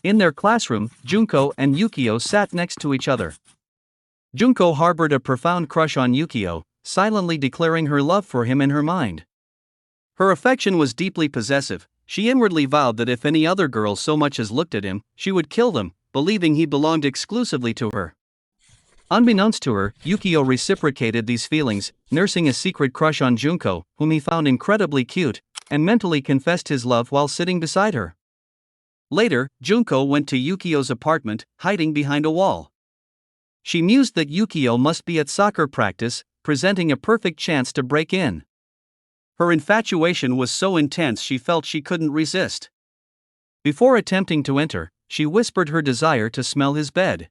In their classroom, Junko and Yukio sat next to each other. Junko harbored a profound crush on Yukio, silently declaring her love for him in her mind. Her affection was deeply possessive. She inwardly vowed that if any other girl so much as looked at him, she would kill them, believing he belonged exclusively to her. Unbeknownst to her, Yukio reciprocated these feelings, nursing a secret crush on Junko, whom he found incredibly cute, and mentally confessed his love while sitting beside her. Later, Junko went to Yukio's apartment, hiding behind a wall. She mused that Yukio must be at soccer practice, presenting a perfect chance to break in. Her infatuation was so intense she felt she couldn't resist. Before attempting to enter, she whispered her desire to smell his bed.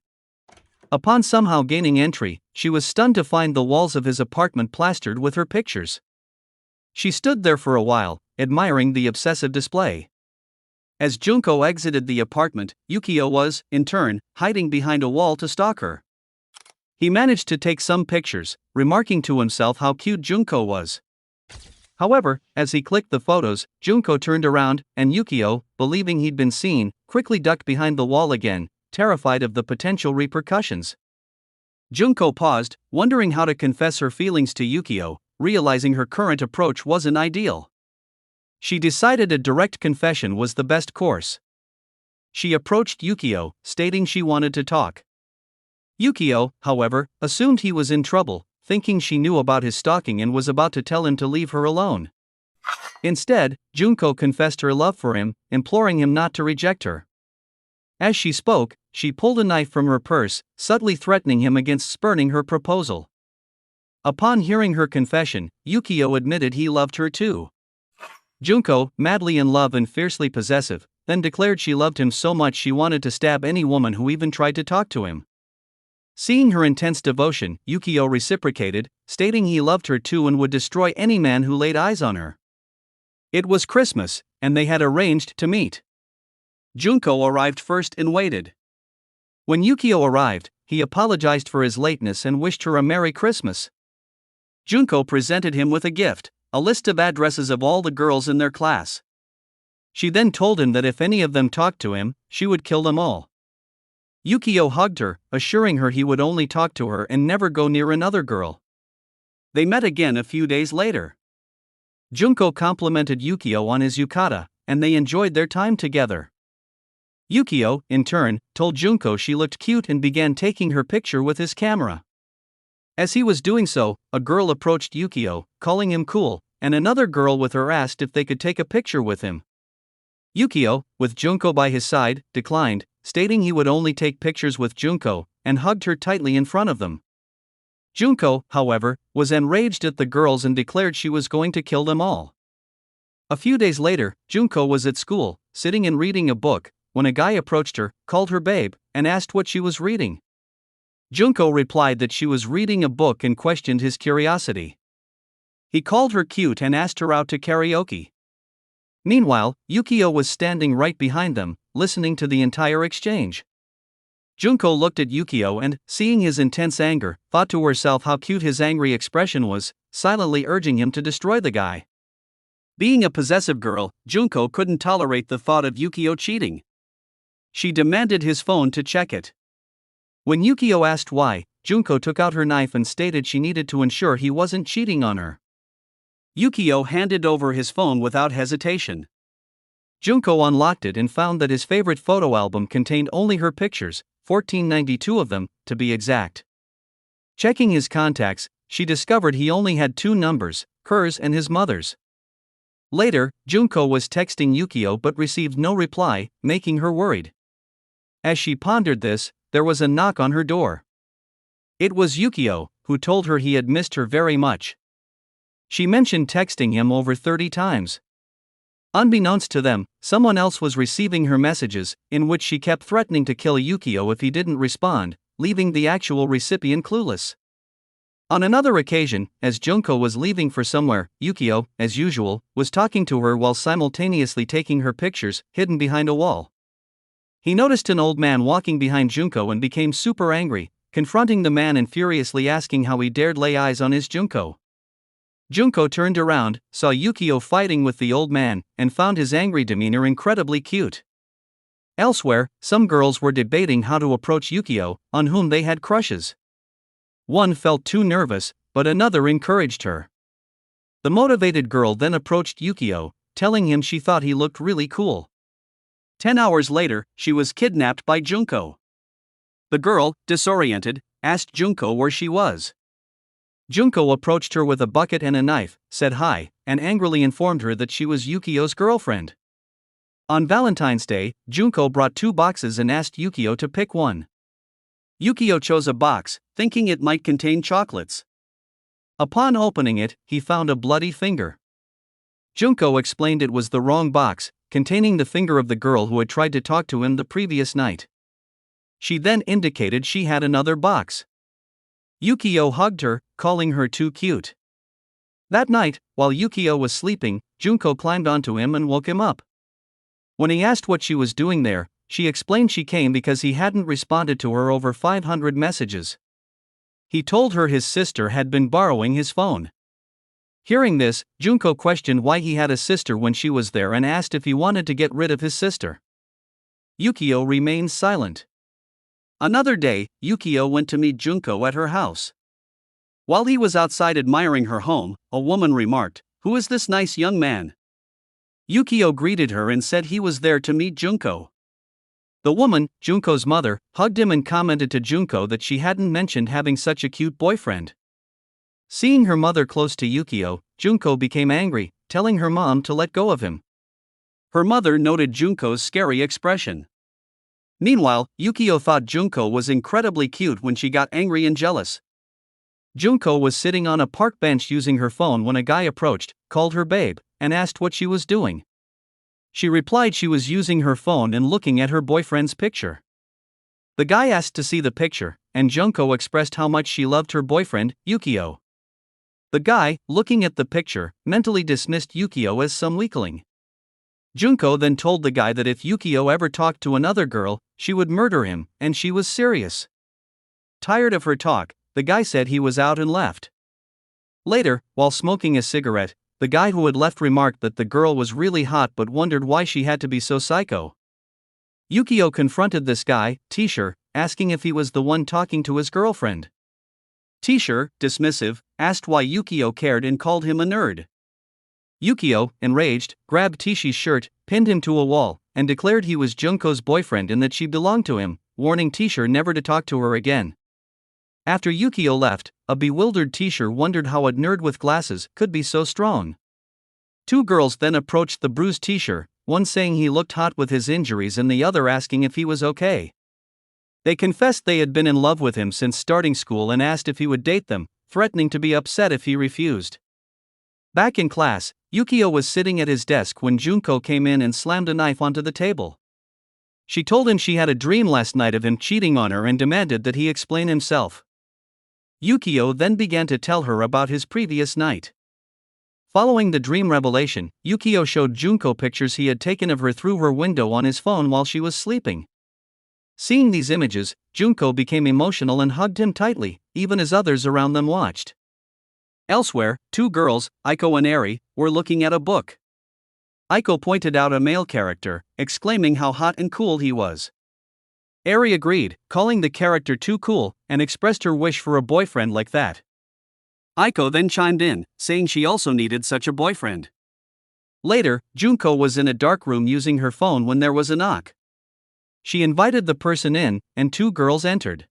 Upon somehow gaining entry, she was stunned to find the walls of his apartment plastered with her pictures. She stood there for a while, admiring the obsessive display. As Junko exited the apartment, Yukio was, in turn, hiding behind a wall to stalk her. He managed to take some pictures, remarking to himself how cute Junko was. However, as he clicked the photos, Junko turned around, and Yukio, believing he'd been seen, quickly ducked behind the wall again, terrified of the potential repercussions. Junko paused, wondering how to confess her feelings to Yukio, realizing her current approach wasn't ideal. She decided a direct confession was the best course. She approached Yukio, stating she wanted to talk. Yukio, however, assumed he was in trouble, thinking she knew about his stalking and was about to tell him to leave her alone. Instead, Junko confessed her love for him, imploring him not to reject her. As she spoke, she pulled a knife from her purse, subtly threatening him against spurning her proposal. Upon hearing her confession, Yukio admitted he loved her too. Junko, madly in love and fiercely possessive, then declared she loved him so much she wanted to stab any woman who even tried to talk to him. Seeing her intense devotion, Yukio reciprocated, stating he loved her too and would destroy any man who laid eyes on her. It was Christmas, and they had arranged to meet. Junko arrived first and waited. When Yukio arrived, he apologized for his lateness and wished her a Merry Christmas. Junko presented him with a gift, a list of addresses of all the girls in their class. She then told him that if any of them talked to him, she would kill them all. Yukio hugged her, assuring her he would only talk to her and never go near another girl. They met again a few days later. Junko complimented Yukio on his yukata, and they enjoyed their time together. Yukio, in turn, told Junko she looked cute and began taking her picture with his camera. As he was doing so, a girl approached Yukio, calling him cool, and another girl with her asked if they could take a picture with him. Yukio, with Junko by his side, declined, stating he would only take pictures with Junko, and hugged her tightly in front of them. Junko, however, was enraged at the girls and declared she was going to kill them all. A few days later, Junko was at school, sitting and reading a book, when a guy approached her, called her babe, and asked what she was reading. Junko replied that she was reading a book and questioned his curiosity. He called her cute and asked her out to karaoke. Meanwhile, Yukio was standing right behind them, listening to the entire exchange. Junko looked at Yukio and, seeing his intense anger, thought to herself how cute his angry expression was, silently urging him to destroy the guy. Being a possessive girl, Junko couldn't tolerate the thought of Yukio cheating. She demanded his phone to check it. When Yukio asked why, Junko took out her knife and stated she needed to ensure he wasn't cheating on her. Yukio handed over his phone without hesitation. Junko unlocked it and found that his favorite photo album contained only her pictures, 1492 of them, to be exact. Checking his contacts, she discovered he only had 2 numbers, hers and his mother's. Later, Junko was texting Yukio but received no reply, making her worried. As she pondered this, there was a knock on her door. It was Yukio, who told her he had missed her very much. She mentioned texting him over 30 times. Unbeknownst to them, someone else was receiving her messages, in which she kept threatening to kill Yukio if he didn't respond, leaving the actual recipient clueless. On another occasion, as Junko was leaving for somewhere, Yukio, as usual, was talking to her while simultaneously taking her pictures, hidden behind a wall. He noticed an old man walking behind Junko and became super angry, confronting the man and furiously asking how he dared lay eyes on his Junko. Junko turned around, saw Yukio fighting with the old man, and found his angry demeanor incredibly cute. Elsewhere, some girls were debating how to approach Yukio, on whom they had crushes. One felt too nervous, but another encouraged her. The motivated girl then approached Yukio, telling him she thought he looked really cool. 10 hours later, she was kidnapped by Junko. The girl, disoriented, asked Junko where she was. Junko approached her with a bucket and a knife, said hi, and angrily informed her that she was Yukio's girlfriend. On Valentine's Day, Junko brought 2 boxes and asked Yukio to pick one. Yukio chose a box, thinking it might contain chocolates. Upon opening it, he found a bloody finger. Junko explained it was the wrong box, containing the finger of the girl who had tried to talk to him the previous night. She then indicated she had another box. Yukio hugged her, calling her too cute. That night, while Yukio was sleeping, Junko climbed onto him and woke him up. When he asked what she was doing there, she explained she came because he hadn't responded to her over 500 messages. He told her his sister had been borrowing his phone. Hearing this, Junko questioned why he had a sister when she was there and asked if he wanted to get rid of his sister. Yukio remained silent. Another day, Yukio went to meet Junko at her house. While he was outside admiring her home, a woman remarked, "Who is this nice young man?" Yukio greeted her and said he was there to meet Junko. The woman, Junko's mother, hugged him and commented to Junko that she hadn't mentioned having such a cute boyfriend. Seeing her mother close to Yukio, Junko became angry, telling her mom to let go of him. Her mother noted Junko's scary expression. Meanwhile, Yukio thought Junko was incredibly cute when she got angry and jealous. Junko was sitting on a park bench using her phone when a guy approached, called her babe, and asked what she was doing. She replied she was using her phone and looking at her boyfriend's picture. The guy asked to see the picture, and Junko expressed how much she loved her boyfriend, Yukio. The guy, looking at the picture, mentally dismissed Yukio as some weakling. Junko then told the guy that if Yukio ever talked to another girl, she would murder him, and she was serious. Tired of her talk, the guy said he was out and left. Later, while smoking a cigarette, the guy who had left remarked that the girl was really hot but wondered why she had to be so psycho. Yukio confronted this guy, T-shirt, asking if he was the one talking to his girlfriend. T-shirt, dismissive, asked why Yukio cared and called him a nerd. Yukio, enraged, grabbed Tishi's shirt, pinned him to a wall, and declared he was Junko's boyfriend and that she belonged to him, warning T-shirt never to talk to her again. After Yukio left, a bewildered T-shirt wondered how a nerd with glasses could be so strong. 2 girls then approached the bruised T-shirt, one saying he looked hot with his injuries and the other asking if he was okay. They confessed they had been in love with him since starting school and asked if he would date them, threatening to be upset if he refused. Back in class, Yukio was sitting at his desk when Junko came in and slammed a knife onto the table. She told him she had a dream last night of him cheating on her and demanded that he explain himself. Yukio then began to tell her about his previous night. Following the dream revelation, Yukio showed Junko pictures he had taken of her through her window on his phone while she was sleeping. Seeing these images, Junko became emotional and hugged him tightly, even as others around them watched. Elsewhere, 2 girls, Aiko and Eri, were looking at a book. Aiko pointed out a male character, exclaiming how hot and cool he was. Eri agreed, calling the character too cool, and expressed her wish for a boyfriend like that. Aiko then chimed in, saying she also needed such a boyfriend. Later, Junko was in a dark room using her phone when there was a knock. She invited the person in, and 2 girls entered.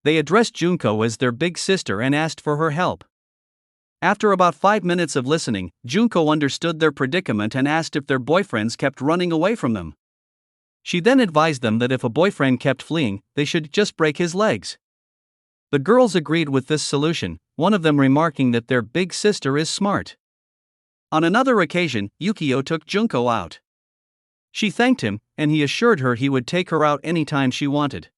They addressed Junko as their big sister and asked for her help. After about 5 minutes of listening, Junko understood their predicament and asked if their boyfriends kept running away from them. She then advised them that if a boyfriend kept fleeing, they should just break his legs. The girls agreed with this solution, one of them remarking that their big sister is smart. On another occasion, Yukio took Junko out. She thanked him, and he assured her he would take her out anytime she wanted.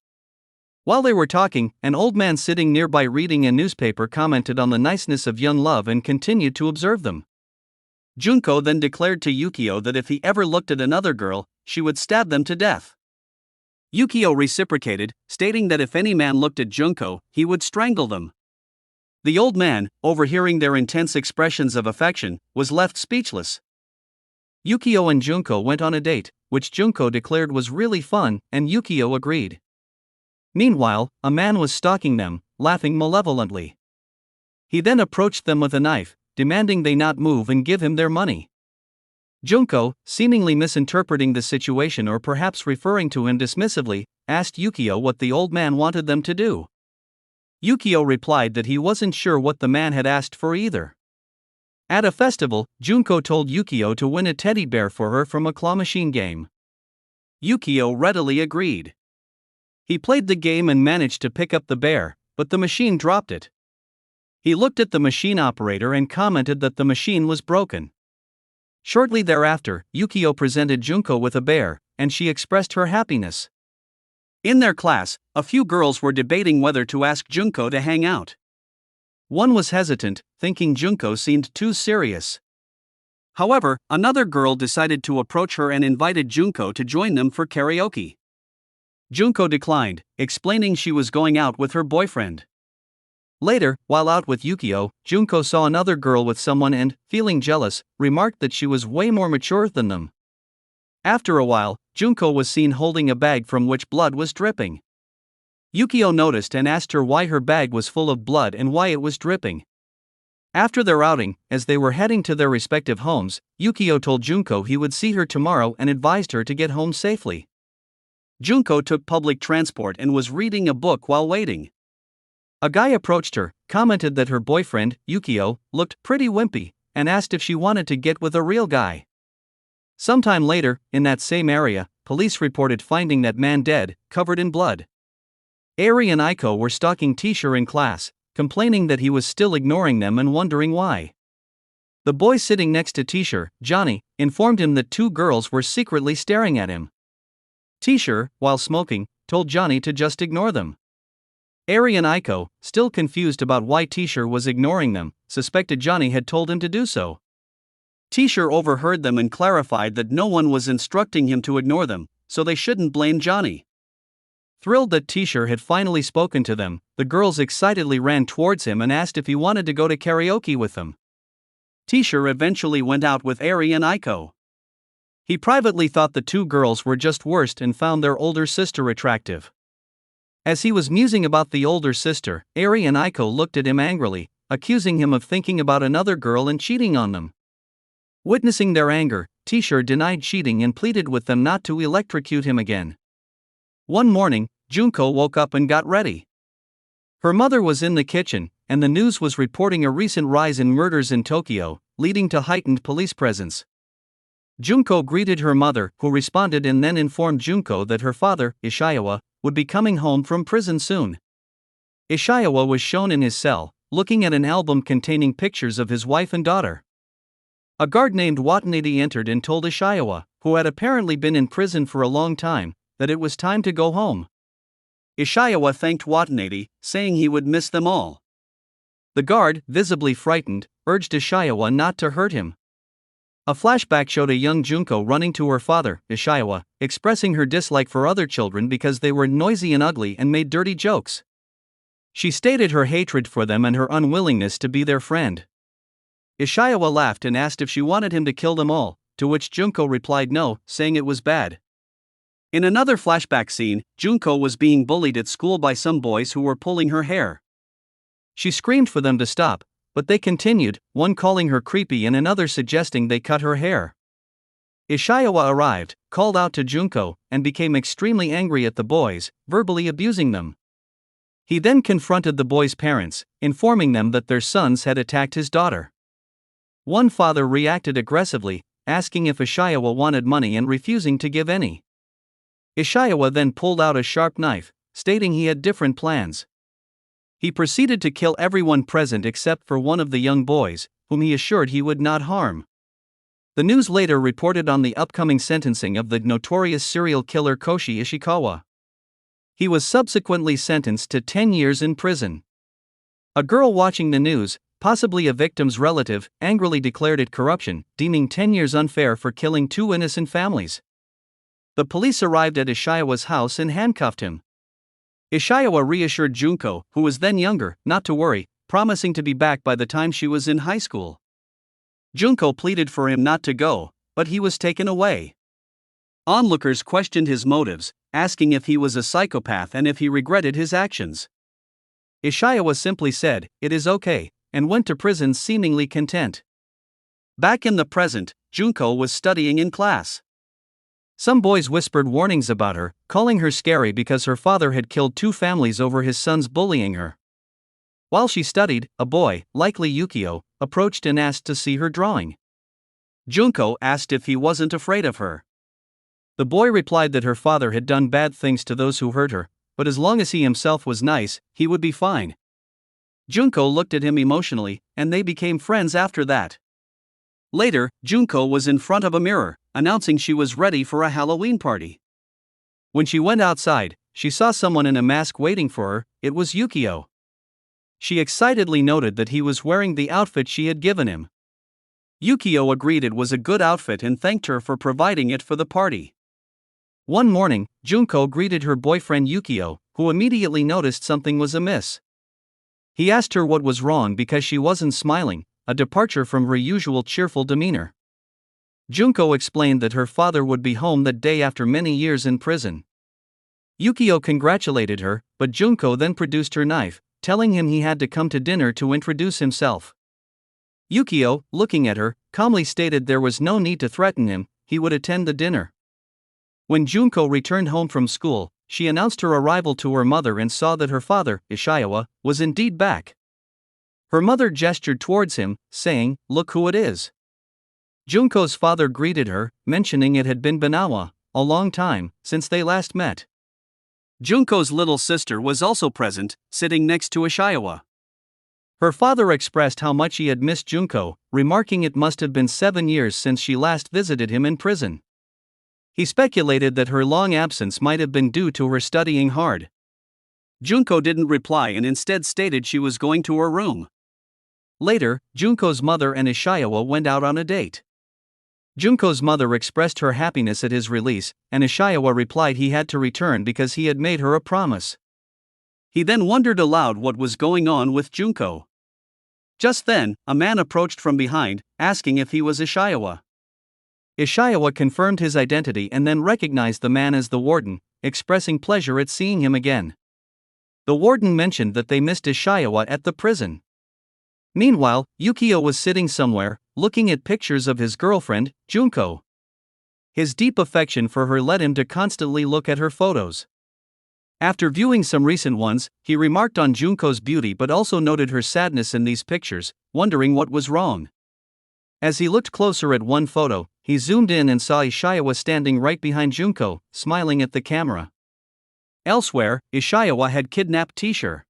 While they were talking, an old man sitting nearby reading a newspaper commented on the niceness of young love and continued to observe them. Junko then declared to Yukio that if he ever looked at another girl, she would stab them to death. Yukio reciprocated, stating that if any man looked at Junko, he would strangle them. The old man, overhearing their intense expressions of affection, was left speechless. Yukio and Junko went on a date, which Junko declared was really fun, and Yukio agreed. Meanwhile, a man was stalking them, laughing malevolently. He then approached them with a knife, demanding they not move and give him their money. Junko, seemingly misinterpreting the situation or perhaps referring to him dismissively, asked Yukio what the old man wanted them to do. Yukio replied that he wasn't sure what the man had asked for either. At a festival, Junko told Yukio to win a teddy bear for her from a claw machine game. Yukio readily agreed. He played the game and managed to pick up the bear, but the machine dropped it. He looked at the machine operator and commented that the machine was broken. Shortly thereafter, Yukio presented Junko with a bear, and she expressed her happiness. In their class, a few girls were debating whether to ask Junko to hang out. One was hesitant, thinking Junko seemed too serious. However, another girl decided to approach her and invited Junko to join them for karaoke. Junko declined, explaining she was going out with her boyfriend. Later, while out with Yukio, Junko saw another girl with someone and, feeling jealous, remarked that she was way more mature than them. After a while, Junko was seen holding a bag from which blood was dripping. Yukio noticed and asked her why her bag was full of blood and why it was dripping. After their outing, as they were heading to their respective homes, Yukio told Junko he would see her tomorrow and advised her to get home safely. Junko took public transport and was reading a book while waiting. A guy approached her, commented that her boyfriend, Yukio, looked pretty wimpy, and asked if she wanted to get with a real guy. Sometime later, in that same area, police reported finding that man dead, covered in blood. Eri and Aiko were stalking Teacher in class, complaining that he was still ignoring them and wondering why. The boy sitting next to Teacher, Johnny, informed him that two girls were secretly staring at him. Teacher, while smoking, told Johnny to just ignore them. Eri and Aiko, still confused about why Teacher was ignoring them, suspected Johnny had told him to do so. Teacher overheard them and clarified that no one was instructing him to ignore them, so they shouldn't blame Johnny. Thrilled that Teacher had finally spoken to them, the girls excitedly ran towards him and asked if he wanted to go to karaoke with them. Teacher eventually went out with Eri and Aiko. He privately thought the two girls were just worst and found their older sister attractive. As he was musing about the older sister, Eri and Aiko looked at him angrily, accusing him of thinking about another girl and cheating on them. Witnessing their anger, Teacher denied cheating and pleaded with them not to electrocute him again. One morning, Junko woke up and got ready. Her mother was in the kitchen, and the news was reporting a recent rise in murders in Tokyo, leading to heightened police presence. Junko greeted her mother, who responded and then informed Junko that her father, Ishiawa, would be coming home from prison soon. Ishiawa was shown in his cell, looking at an album containing pictures of his wife and daughter. A guard named Watanabe entered and told Ishiawa, who had apparently been in prison for a long time, that it was time to go home. Ishiawa thanked Watanabe, saying he would miss them all. The guard, visibly frightened, urged Ishiawa not to hurt him. A flashback showed a young Junko running to her father, Ishiawa, expressing her dislike for other children because they were noisy and ugly and made dirty jokes. She stated her hatred for them and her unwillingness to be their friend. Ishiawa laughed and asked if she wanted him to kill them all, to which Junko replied no, saying it was bad. In another flashback scene, Junko was being bullied at school by some boys who were pulling her hair. She screamed for them to stop, but they continued, one calling her creepy and another suggesting they cut her hair. Ishiawa arrived, called out to Junko, and became extremely angry at the boys, verbally abusing them. He then confronted the boys' parents, informing them that their sons had attacked his daughter. One father reacted aggressively, asking if Ishiawa wanted money and refusing to give any. Ishiawa then pulled out a sharp knife, stating he had different plans. He proceeded to kill everyone present except for one of the young boys, whom he assured he would not harm. The news later reported on the upcoming sentencing of the notorious serial killer Koshi Ishikawa. He was subsequently sentenced to 10 years in prison. A girl watching the news, possibly a victim's relative, angrily declared it corruption, deeming 10 years unfair for killing two innocent families. The police arrived at Ishiawa's house and handcuffed him. Ishiawa reassured Junko, who was then younger, not to worry, promising to be back by the time she was in high school. Junko pleaded for him not to go, but he was taken away. Onlookers questioned his motives, asking if he was a psychopath and if he regretted his actions. Ishiawa simply said, "It is okay," and went to prison seemingly content. Back in the present, Junko was studying in class. Some boys whispered warnings about her, calling her scary because her father had killed 2 families over his son's bullying her. While she studied, a boy, likely Yukio, approached and asked to see her drawing. Junko asked if he wasn't afraid of her. The boy replied that her father had done bad things to those who hurt her, but as long as he himself was nice, he would be fine. Junko looked at him emotionally, and they became friends after that. Later, Junko was in front of a mirror, announcing she was ready for a Halloween party. When she went outside, she saw someone in a mask waiting for her. It was Yukio. She excitedly noted that he was wearing the outfit she had given him. Yukio agreed it was a good outfit and thanked her for providing it for the party. One morning, Junko greeted her boyfriend Yukio, who immediately noticed something was amiss. He asked her what was wrong because she wasn't smiling, a departure from her usual cheerful demeanor. Junko explained that her father would be home that day after many years in prison. Yukio congratulated her, but Junko then produced her knife, telling him he had to come to dinner to introduce himself. Yukio, looking at her, calmly stated there was no need to threaten him, he would attend the dinner. When Junko returned home from school, she announced her arrival to her mother and saw that her father, Ishiawa, was indeed back. Her mother gestured towards him, saying, "Look who it is." Junko's father greeted her, mentioning it had been Banawa, a long time, since they last met. Junko's little sister was also present, sitting next to Ishiawa. Her father expressed how much he had missed Junko, remarking it must have been 7 years since she last visited him in prison. He speculated that her long absence might have been due to her studying hard. Junko didn't reply and instead stated she was going to her room. Later, Junko's mother and Ishiawa went out on a date. Junko's mother expressed her happiness at his release, and Ishiawa replied he had to return because he had made her a promise. He then wondered aloud what was going on with Junko. Just then, a man approached from behind, asking if he was Ishiawa. Ishiawa confirmed his identity and then recognized the man as the warden, expressing pleasure at seeing him again. The warden mentioned that they missed Ishiawa at the prison. Meanwhile, Yukio was sitting somewhere, looking at pictures of his girlfriend, Junko. His deep affection for her led him to constantly look at her photos. After viewing some recent ones, he remarked on Junko's beauty but also noted her sadness in these pictures, wondering what was wrong. As he looked closer at one photo, he zoomed in and saw Ishiawa standing right behind Junko, smiling at the camera. Elsewhere, Ishiawa had kidnapped T-shirt.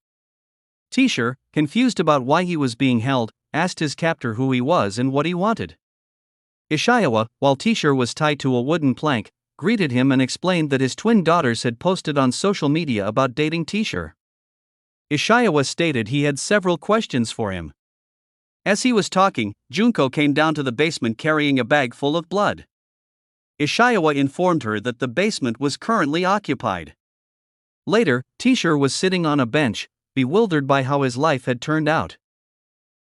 T-shirt, confused about why he was being held, asked his captor who he was and what he wanted. Ishiawa, while T-shirt was tied to a wooden plank, greeted him and explained that his twin daughters had posted on social media about dating T-shirt. Ishiawa stated he had several questions for him. As he was talking, Junko came down to the basement carrying a bag full of blood. Ishiawa informed her that the basement was currently occupied. Later, T-shirt was sitting on a bench, bewildered by how his life had turned out.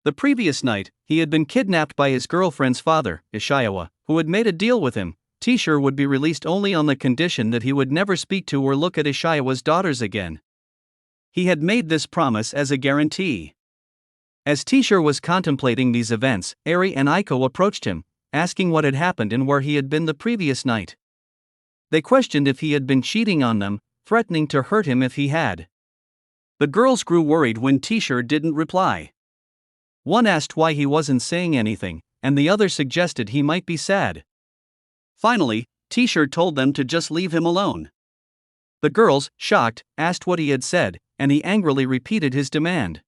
The previous night, he had been kidnapped by his girlfriend's father, Ishiawa, who had made a deal with him. T-shirt would be released only on the condition that he would never speak to or look at Ishiawa's daughters again. He had made this promise as a guarantee. As T-shirt was contemplating these events, Eri and Aiko approached him, asking what had happened and where he had been the previous night. They questioned if he had been cheating on them, threatening to hurt him if he had. The girls grew worried when T-shirt didn't reply. One asked why he wasn't saying anything, and the other suggested he might be sad. Finally, T-shirt told them to just leave him alone. The girls, shocked, asked what he had said, and he angrily repeated his demand.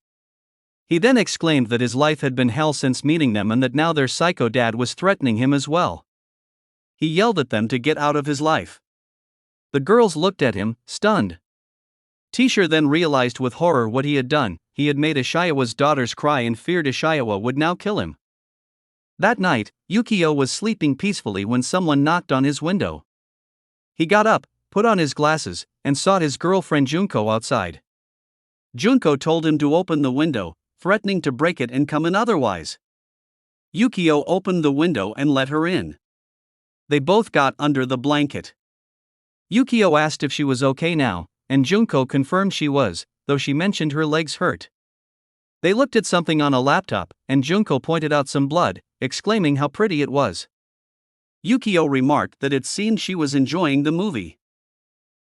He then exclaimed that his life had been hell since meeting them and that now their psycho dad was threatening him as well. He yelled at them to get out of his life. The girls looked at him, stunned. T-shirt then realized with horror what he had done. He had made Ishiawa's daughters cry and feared Ishiawa would now kill him. That night, Yukio was sleeping peacefully when someone knocked on his window. He got up, put on his glasses, and saw his girlfriend Junko outside. Junko told him to open the window, threatening to break it and come in otherwise. Yukio opened the window and let her in. They both got under the blanket. Yukio asked if she was okay now, and Junko confirmed she was, though she mentioned her legs hurt. They looked at something on a laptop, and Junko pointed out some blood, exclaiming how pretty it was. Yukio remarked that it seemed she was enjoying the movie.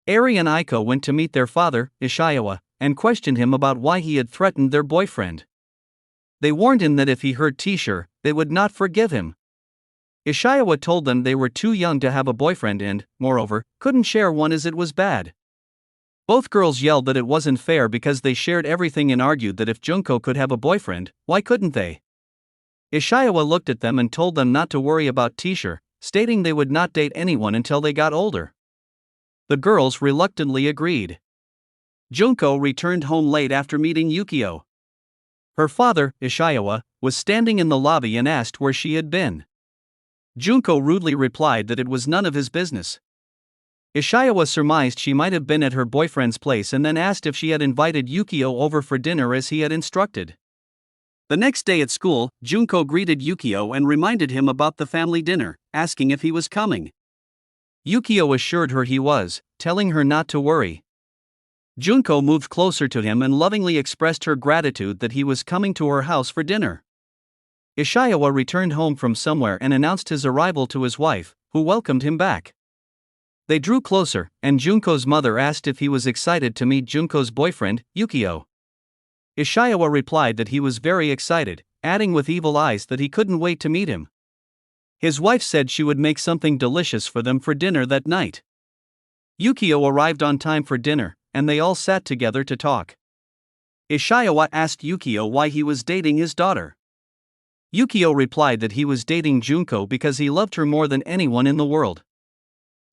Eri and Aiko went to meet their father, Ishiawa, and questioned him about why he had threatened their boyfriend. They warned him that if he hurt T-shirt, they would not forgive him. Ishiawa told them they were too young to have a boyfriend and, moreover, couldn't share one as it was bad. Both girls yelled that it wasn't fair because they shared everything and argued that if Junko could have a boyfriend, why couldn't they? Ishiawa looked at them and told them not to worry about T-shirt, stating they would not date anyone until they got older. The girls reluctantly agreed. Junko returned home late after meeting Yukio. Her father, Ishiawa, was standing in the lobby and asked where she had been. Junko rudely replied that it was none of his business. Ishiawa surmised she might have been at her boyfriend's place and then asked if she had invited Yukio over for dinner as he had instructed. The next day at school, Junko greeted Yukio and reminded him about the family dinner, asking if he was coming. Yukio assured her he was, telling her not to worry. Junko moved closer to him and lovingly expressed her gratitude that he was coming to her house for dinner. Ishiawa returned home from somewhere and announced his arrival to his wife, who welcomed him back. They drew closer, and Junko's mother asked if he was excited to meet Junko's boyfriend, Yukio. Ishiawa replied that he was very excited, adding with evil eyes that he couldn't wait to meet him. His wife said she would make something delicious for them for dinner that night. Yukio arrived on time for dinner, and they all sat together to talk. Ishiawa asked Yukio why he was dating his daughter. Yukio replied that he was dating Junko because he loved her more than anyone in the world.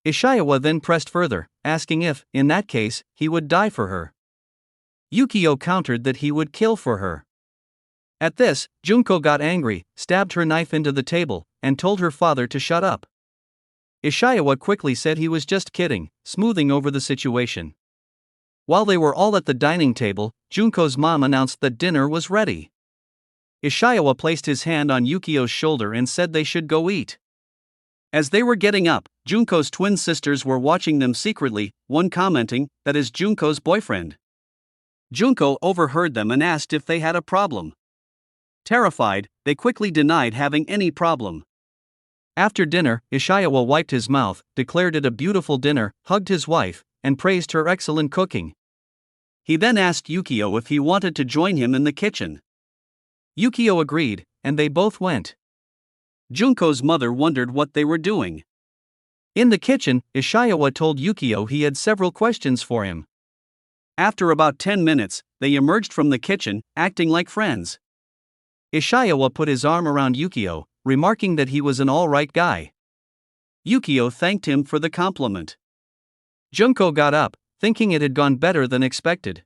Ishiawa then pressed further, asking if, in that case, he would die for her. Yukio countered that he would kill for her. At this, Junko got angry, stabbed her knife into the table, and told her father to shut up. Ishiawa quickly said he was just kidding, smoothing over the situation. While they were all at the dining table, Junko's mom announced that dinner was ready. Ishiawa placed his hand on Yukio's shoulder and said they should go eat. As they were getting up, Junko's twin sisters were watching them secretly, one commenting, "That is Junko's boyfriend." Junko overheard them and asked if they had a problem. Terrified, they quickly denied having any problem. After dinner, Ishiawa wiped his mouth, declared it a beautiful dinner, hugged his wife, and praised her excellent cooking. He then asked Yukio if he wanted to join him in the kitchen. Yukio agreed, and they both went. Junko's mother wondered what they were doing. In the kitchen, Ishiawa told Yukio he had several questions for him. After about 10 minutes, they emerged from the kitchen, acting like friends. Ishiawa put his arm around Yukio, remarking that he was an all-right guy. Yukio thanked him for the compliment. Junko got up, thinking it had gone better than expected.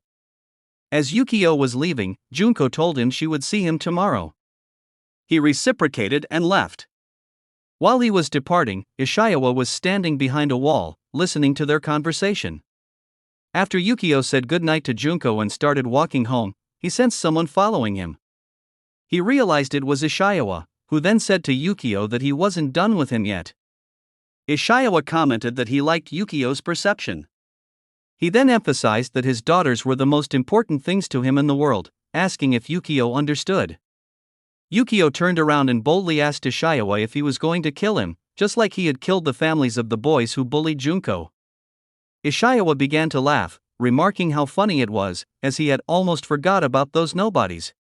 As Yukio was leaving, Junko told him she would see him tomorrow. He reciprocated and left. While he was departing, Ishiawa was standing behind a wall, listening to their conversation. After Yukio said goodnight to Junko and started walking home, he sensed someone following him. He realized it was Ishiawa, who then said to Yukio that he wasn't done with him yet. Ishiawa commented that he liked Yukio's perception. He then emphasized that his daughters were the most important things to him in the world, asking if Yukio understood. Yukio turned around and boldly asked Ishiawa if he was going to kill him, just like he had killed the families of the boys who bullied Junko. Ishiawa began to laugh, remarking how funny it was, as he had almost forgot about those nobodies.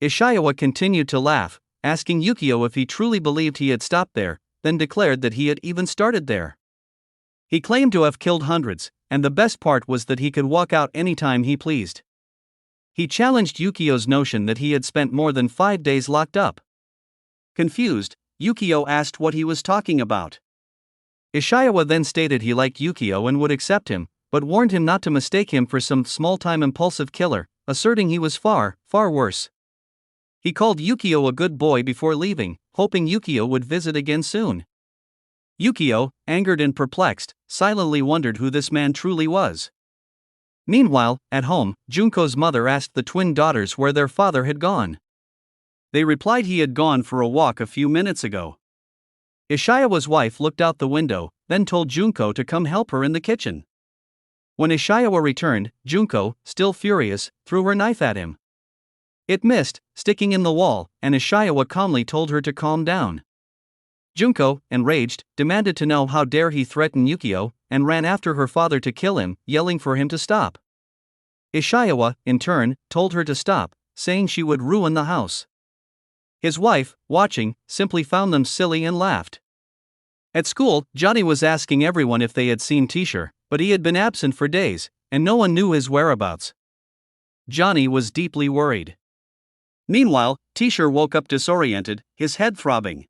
Ishiawa continued to laugh, asking Yukio if he truly believed he had stopped there, then declared that he had even started there. He claimed to have killed hundreds, and the best part was that he could walk out anytime he pleased. He challenged Yukio's notion that he had spent more than 5 days locked up. Confused, Yukio asked what he was talking about. Ishiawa then stated he liked Yukio and would accept him, but warned him not to mistake him for some small-time impulsive killer, asserting he was far, far worse. He called Yukio a good boy before leaving, hoping Yukio would visit again soon. Yukio, angered and perplexed, silently wondered who this man truly was. Meanwhile, at home, Junko's mother asked the twin daughters where their father had gone. They replied he had gone for a walk a few minutes ago. Ishiyawa's wife looked out the window, then told Junko to come help her in the kitchen. When Ishiyawa returned, Junko, still furious, threw her knife at him. It missed, sticking in the wall, and Ishiyawa calmly told her to calm down. Junko, enraged, demanded to know how dare he threaten Yukio, and ran after her father to kill him, yelling for him to stop. Ishiyawa, in turn, told her to stop, saying she would ruin the house. His wife, watching, simply found them silly and laughed. At school, Johnny was asking everyone if they had seen Teacher, but he had been absent for days, and no one knew his whereabouts. Johnny was deeply worried. Meanwhile, Teacher woke up disoriented, his head throbbing.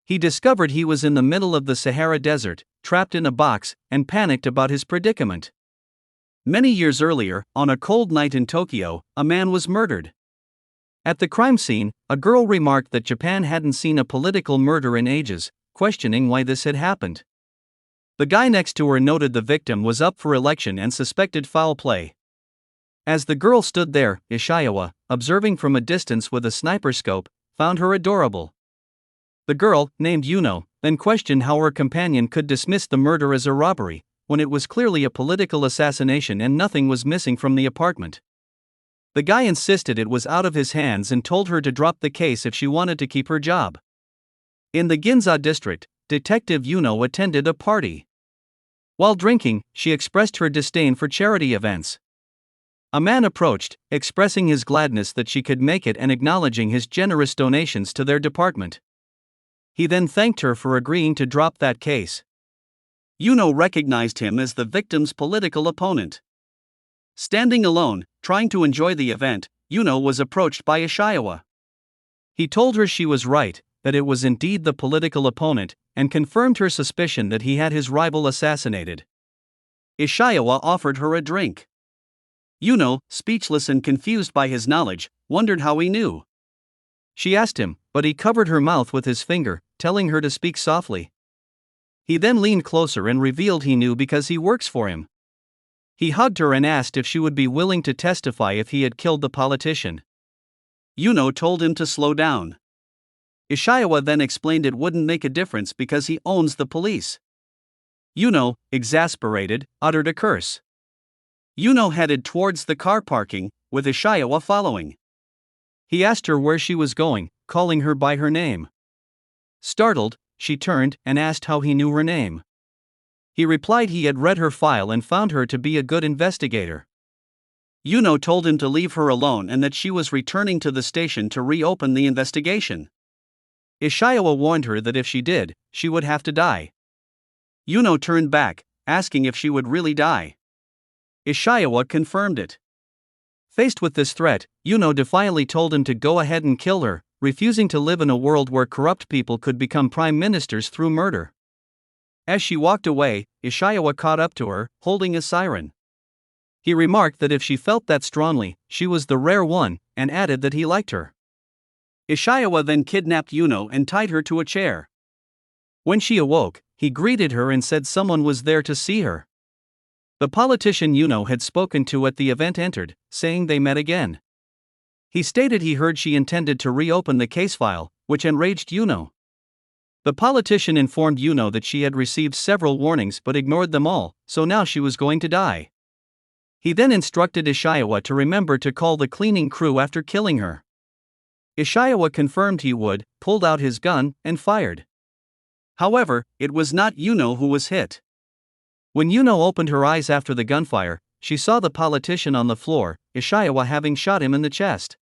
He discovered he was in the middle of the Sahara Desert, trapped in a box, and panicked about his predicament. Many years earlier, on a cold night in Tokyo, a man was murdered. At the crime scene, a girl remarked that Japan hadn't seen a political murder in ages, questioning why this had happened. The guy next to her noted the victim was up for election and suspected foul play. As the girl stood there, Ishiyawa, observing from a distance with a sniper scope, found her adorable. The girl, named Yuno, then questioned how her companion could dismiss the murder as a robbery, when it was clearly a political assassination and nothing was missing from the apartment. The guy insisted it was out of his hands and told her to drop the case if she wanted to keep her job. In the Ginza district, Detective Yuno attended a party. While drinking, she expressed her disdain for charity events. A man approached, expressing his gladness that she could make it and acknowledging his generous donations to their department. He then thanked her for agreeing to drop that case. Yuno recognized him as the victim's political opponent. Standing alone, trying to enjoy the event, Yuno was approached by Ishiyawa. He told her she was right, that it was indeed the political opponent, and confirmed her suspicion that he had his rival assassinated. Ishiyawa offered her a drink. Yuno, speechless and confused by his knowledge, wondered how he knew. She asked him, but he covered her mouth with his finger, telling her to speak softly. He then leaned closer and revealed he knew because he works for him. He hugged her and asked if she would be willing to testify if he had killed the politician. Yuno told him to slow down. Ishiyawa then explained it wouldn't make a difference because he owns the police. Yuno, exasperated, uttered a curse. Yuno headed towards the car parking, with Ishiyawa following. He asked her where she was going, calling her by her name. Startled, she turned and asked how he knew her name. He replied he had read her file and found her to be a good investigator. Yuno told him to leave her alone and that she was returning to the station to reopen the investigation. Ishiyawa warned her that if she did, she would have to die. Yuno turned back, asking if she would really die. Ishiyawa confirmed it. Faced with this threat, Yuno defiantly told him to go ahead and kill her, refusing to live in a world where corrupt people could become prime ministers through murder. As she walked away, Ishiyawa caught up to her, holding a siren. He remarked that if she felt that strongly, she was the rare one, and added that he liked her. Ishiyawa then kidnapped Yuno and tied her to a chair. When she awoke, he greeted her and said someone was there to see her. The politician Yuno had spoken to at the event entered, saying they met again. He stated he heard she intended to reopen the case file, which enraged Yuno. The politician informed Yuno that she had received several warnings but ignored them all, so now she was going to die. He then instructed Ishiyawa to remember to call the cleaning crew after killing her. Ishiyawa confirmed he would, pulled out his gun, and fired. However, it was not Yuno who was hit. When Yuno opened her eyes after the gunfire, she saw the politician on the floor, Ishiyawa having shot him in the chest.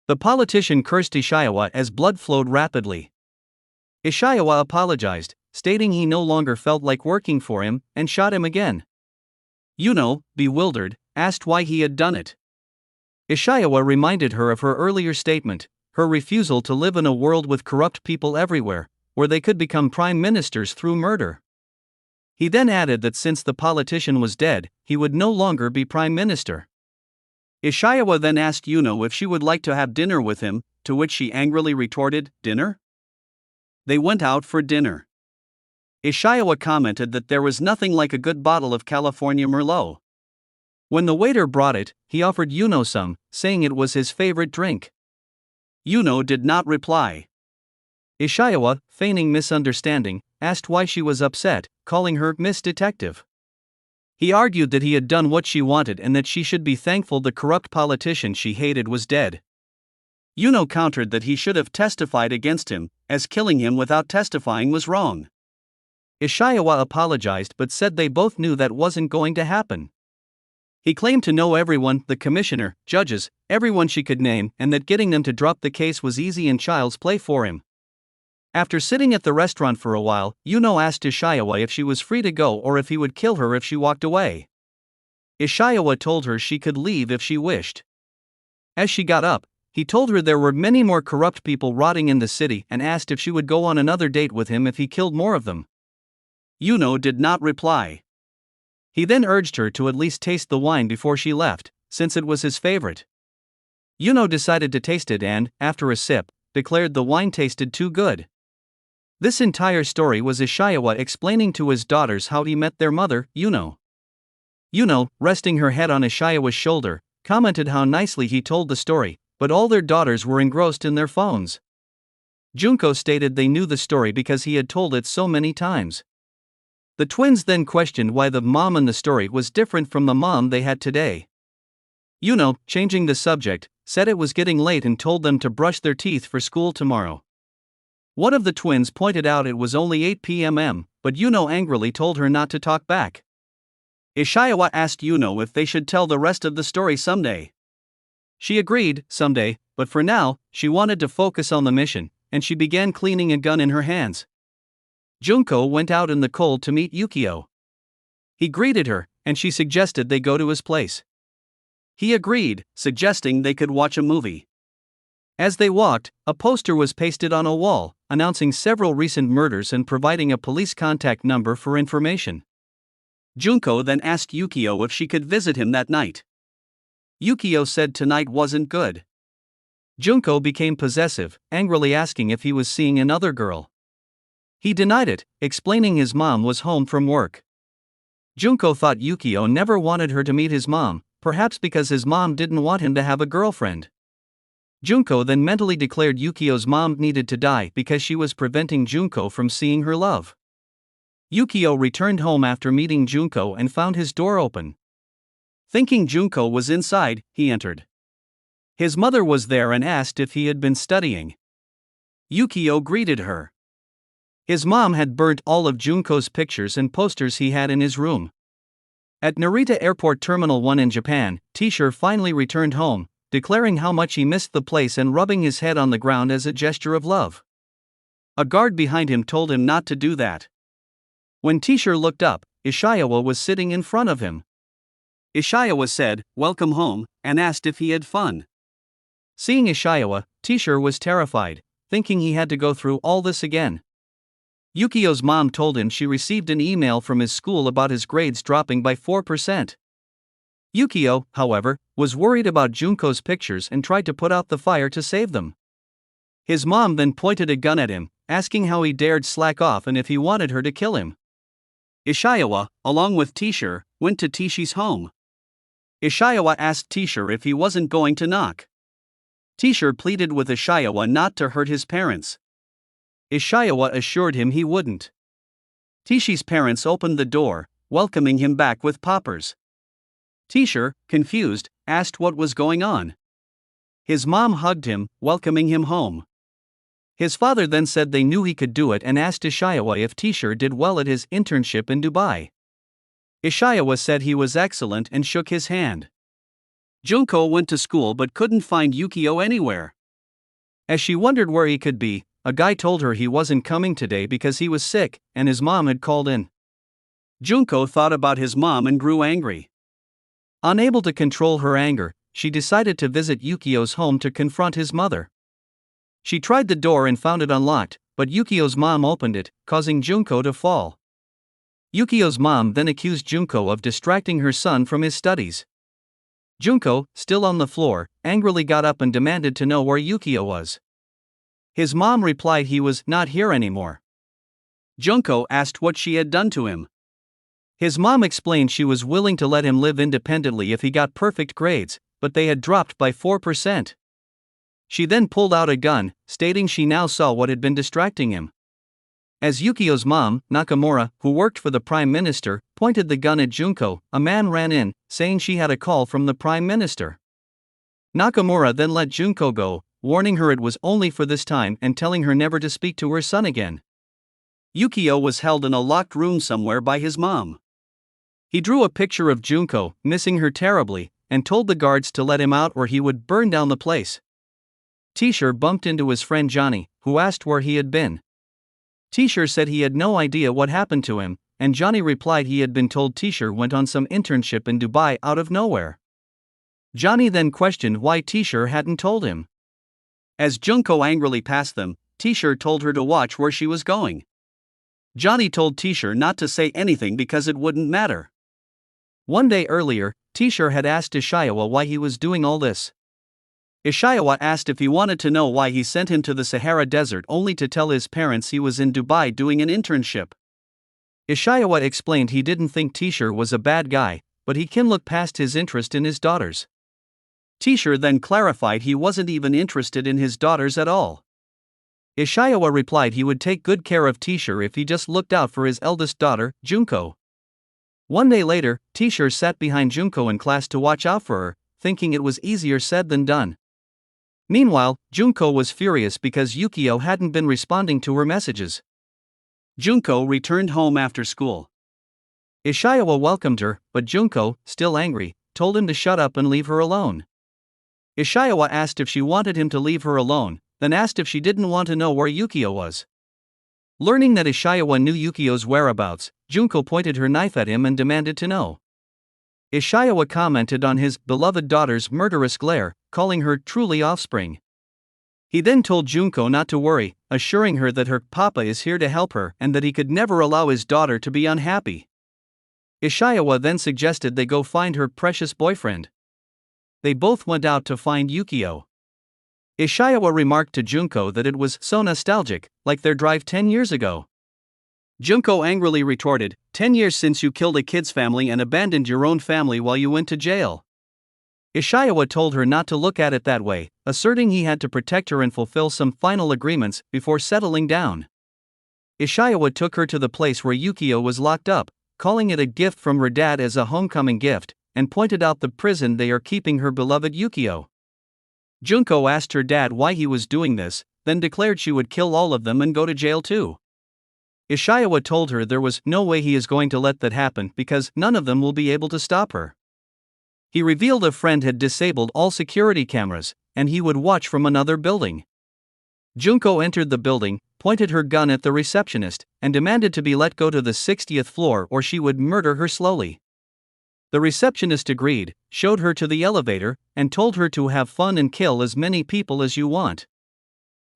The politician cursed Ishiyawa as blood flowed rapidly. Ishiyawa apologized, stating he no longer felt like working for him, and shot him again. Yuno, bewildered, asked why he had done it. Ishiyawa reminded her of her earlier statement, her refusal to live in a world with corrupt people everywhere, where they could become prime ministers through murder. He then added that since the politician was dead, he would no longer be prime minister. Ishiyawa then asked Yuno if she would like to have dinner with him, to which she angrily retorted, "Dinner?" They went out for dinner. Ishiyawa commented that there was nothing like a good bottle of California Merlot. When the waiter brought it, he offered Yuno some, saying it was his favorite drink. Yuno did not reply. Ishiawa, feigning misunderstanding, asked why she was upset, calling her Miss Detective. He argued that he had done what she wanted and that she should be thankful the corrupt politician she hated was dead. Yuno countered that he should have testified against him, as killing him without testifying was wrong. Ishiawa apologized but said they both knew that wasn't going to happen. He claimed to know everyone, the commissioner, judges, everyone she could name, and that getting them to drop the case was easy and child's play for him. After sitting at the restaurant for a while, Yuno asked Ishiawa if she was free to go or if he would kill her if she walked away. Ishiawa told her she could leave if she wished. As she got up, he told her there were many more corrupt people rotting in the city and asked if she would go on another date with him if he killed more of them. Yuno did not reply. He then urged her to at least taste the wine before she left, since it was his favorite. Yuno decided to taste it and, after a sip, declared the wine tasted too good. This entire story was Ishiawa explaining to his daughters how he met their mother, Yuno. Yuno, resting her head on Ishiawa's shoulder, commented how nicely he told the story, but all their daughters were engrossed in their phones. Junko stated they knew the story because he had told it so many times. The twins then questioned why the mom in the story was different from the mom they had today. Yuno, changing the subject, said it was getting late and told them to brush their teeth for school tomorrow. One of the twins pointed out it was only 8 p.m., but Yuno angrily told her not to talk back. Ishiawa asked Yuno if they should tell the rest of the story someday. She agreed, someday, but for now, she wanted to focus on the mission, and she began cleaning a gun in her hands. Junko went out in the cold to meet Yukio. He greeted her, and she suggested they go to his place. He agreed, suggesting they could watch a movie. As they walked, a poster was pasted on a wall, announcing several recent murders and providing a police contact number for information. Junko then asked Yukio if she could visit him that night. Yukio said tonight wasn't good. Junko became possessive, angrily asking if he was seeing another girl. He denied it, explaining his mom was home from work. Junko thought Yukio never wanted her to meet his mom, perhaps because his mom didn't want him to have a girlfriend. Junko then mentally declared Yukio's mom needed to die because she was preventing Junko from seeing her love. Yukio returned home after meeting Junko and found his door open. Thinking Junko was inside, he entered. His mother was there and asked if he had been studying. Yukio greeted her. His mom had burnt all of Junko's pictures and posters he had in his room. At Narita Airport Terminal 1 in Japan, T-shirt finally returned home, declaring how much he missed the place and rubbing his head on the ground as a gesture of love. A guard behind him told him not to do that. When T-shirt looked up, Ishiawa was sitting in front of him. Ishiawa said, "Welcome home," and asked if he had fun. Seeing Ishiawa, T-shirt was terrified, thinking he had to go through all this again. Yukio's mom told him she received an email from his school about his grades dropping by 4%. Yukio, however, was worried about Junko's pictures and tried to put out the fire to save them. His mom then pointed a gun at him, asking how he dared slack off and if he wanted her to kill him. Ishiawa, along with T-shirt, went to Tishi's home. Ishiawa asked T-shirt if he wasn't going to knock. T-shirt pleaded with Ishiawa not to hurt his parents. Ishiawa assured him he wouldn't. Tishi's parents opened the door, welcoming him back with poppers. T-shirt, confused, asked what was going on. His mom hugged him, welcoming him home. His father then said they knew he could do it and asked Ishiawa if T-shirt did well at his internship in Dubai. Ishiawa said he was excellent and shook his hand. Junko went to school but couldn't find Yukio anywhere. As she wondered where he could be, a guy told her he wasn't coming today because he was sick and his mom had called in. Junko thought about his mom and grew angry. Unable to control her anger, she decided to visit Yukio's home to confront his mother. She tried the door and found it unlocked, but Yukio's mom opened it, causing Junko to fall. Yukio's mom then accused Junko of distracting her son from his studies. Junko, still on the floor, angrily got up and demanded to know where Yukio was. His mom replied he was not here anymore. Junko asked what she had done to him. His mom explained she was willing to let him live independently if he got perfect grades, but they had dropped by 4%. She then pulled out a gun, stating she now saw what had been distracting him. As Yukio's mom, Nakamura, who worked for the Prime Minister, pointed the gun at Junko, a man ran in, saying she had a call from the Prime Minister. Nakamura then let Junko go, warning her it was only for this time and telling her never to speak to her son again. Yukio was held in a locked room somewhere by his mom. He drew a picture of Junko, missing her terribly, and told the guards to let him out or he would burn down the place. T-shirt bumped into his friend Johnny, who asked where he had been. T-shirt said he had no idea what happened to him, and Johnny replied he had been told T-shirt went on some internship in Dubai out of nowhere. Johnny then questioned why T-shirt hadn't told him. As Junko angrily passed them, T-shirt told her to watch where she was going. Johnny told T-shirt not to say anything because it wouldn't matter. One day earlier, T-shirt had asked Ishiawa why he was doing all this. Ishiawa asked if he wanted to know why he sent him to the Sahara Desert only to tell his parents he was in Dubai doing an internship. Ishiawa explained he didn't think T-shirt was a bad guy, but he can look past his interest in his daughters. T-shirt then clarified he wasn't even interested in his daughters at all. Ishiawa replied he would take good care of T-shirt if he just looked out for his eldest daughter, Junko. One day later, T-shirt sat behind Junko in class to watch out for her, thinking it was easier said than done. Meanwhile, Junko was furious because Yukio hadn't been responding to her messages. Junko returned home after school. Ishiawa welcomed her, but Junko, still angry, told him to shut up and leave her alone. Ishiawa asked if she wanted him to leave her alone, then asked if she didn't want to know where Yukio was. Learning that Ishiawa knew Yukio's whereabouts, Junko pointed her knife at him and demanded to know. Ishiawa commented on his beloved daughter's murderous glare, calling her truly offspring. He then told Junko not to worry, assuring her that her papa is here to help her and that he could never allow his daughter to be unhappy. Ishiawa then suggested they go find her precious boyfriend. They both went out to find Yukio. Ishiawa remarked to Junko that it was so nostalgic, like their drive 10 years ago. Junko angrily retorted, 10 years since you killed a kid's family and abandoned your own family while you went to jail. Ishiawa told her not to look at it that way, asserting he had to protect her and fulfill some final agreements before settling down. Ishiawa took her to the place where Yukio was locked up, calling it a gift from her dad as a homecoming gift, and pointed out the prison they are keeping her beloved Yukio. Junko asked her dad why he was doing this, then declared she would kill all of them and go to jail too. Ishiawa told her there was no way he is going to let that happen because none of them will be able to stop her. He revealed a friend had disabled all security cameras, and he would watch from another building. Junko entered the building, pointed her gun at the receptionist, and demanded to be let go to the 60th floor or she would murder her slowly. The receptionist agreed, showed her to the elevator, and told her to have fun and kill as many people as you want.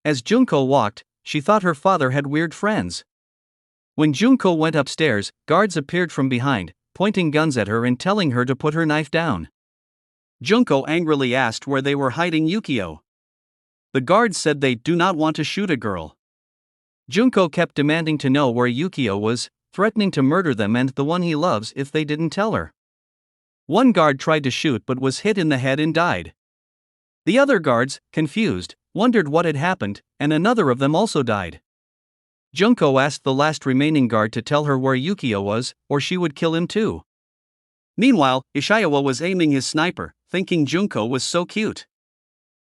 As Junko walked, she thought her father had weird friends. When Junko went upstairs, guards appeared from behind, pointing guns at her and telling her to put her knife down. Junko angrily asked where they were hiding Yukio. The guards said they do not want to shoot a girl. Junko kept demanding to know where Yukio was, threatening to murder them and the one he loves if they didn't tell her. One guard tried to shoot but was hit in the head and died. The other guards, confused, wondered what had happened, and another of them also died. Junko asked the last remaining guard to tell her where Yukio was, or she would kill him too. Meanwhile, Ishiawa was aiming his sniper, thinking Junko was so cute.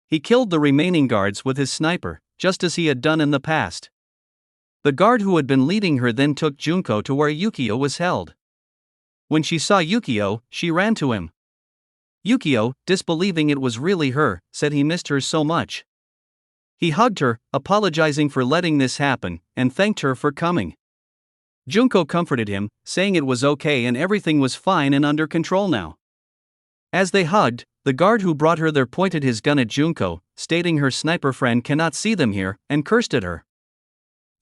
He killed the remaining guards with his sniper, just as he had done in the past. The guard who had been leading her then took Junko to where Yukio was held. When she saw Yukio, she ran to him. Yukio, disbelieving it was really her, said he missed her so much. He hugged her, apologizing for letting this happen, and thanked her for coming. Junko comforted him, saying it was okay and everything was fine and under control now. As they hugged, the guard who brought her there pointed his gun at Junko, stating her sniper friend cannot see them here, and cursed at her.